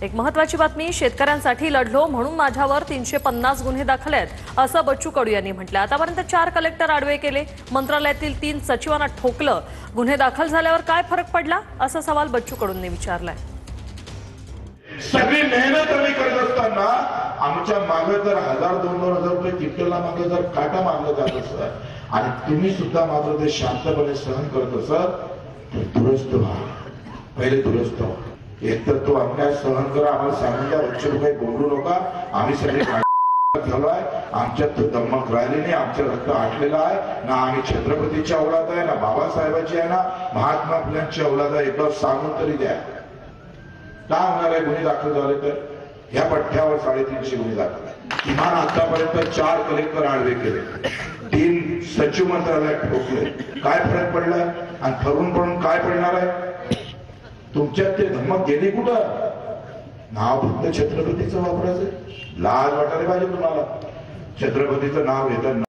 एक महत्त्वाची बातमी, शेतकऱ्यांसाठी लढलो म्हणून माझ्यावर 350 गुन्हे दाखल आहेत असं बच्चू कडू यांनी म्हटलं। आतापर्यंत 4 कलेक्टर आडवे केले, मंत्रालयातील 3 सचिवांना ठोकलं। गुन्हे दाखल झाल्यावर काय फरक पडला असा सवाल बच्चू कडूंनी विचारलाय। सगळी मेहनत आम्ही करत असताना आमच्या मागे जर 1000-2000 रुपये किटला मागे जर काटा मारला जात असत आणि तुम्ही सुद्धा मात्र ते शांतपणे सहन करत असत तर दुरुस्त व्हा, पहिले दुरुस्त व्हा। एक तर तो अन्याय सहन करा, आम्हाला सांगून द्या, उच्च रुपये बोलू नका, आम्ही सगळे झालोय, आमच्यात तो दम्मक राहिली नाही, आमचं रक्त आटलेलं आहे ना, आम्ही छत्रपतीच्या औलाद आहे ना, बाबासाहेबांची आहे ना, महात्मा फुल्यांची औलाद आहे, एकदा सांगून तरी द्या। का होणार आहे गुन्हे दाखल झाले तर? ह्या पठ्ठ्यावर 350 गुन्हे दाखल आहे। किमान आतापर्यंत 4 कलेक्टर आडवे केले, 3 सचिव मंत्रालयात ठोकले, काय फरक पडलाय? आणि ठरून पडून काय पडणार आहे? तुमच्यात ते धमक गेली कुठं? नाव फक्त छत्रपतीचं वापरायचं, लाज वाटायला पाहिजे तुम्हाला। छत्रपतीचं नाव घेताना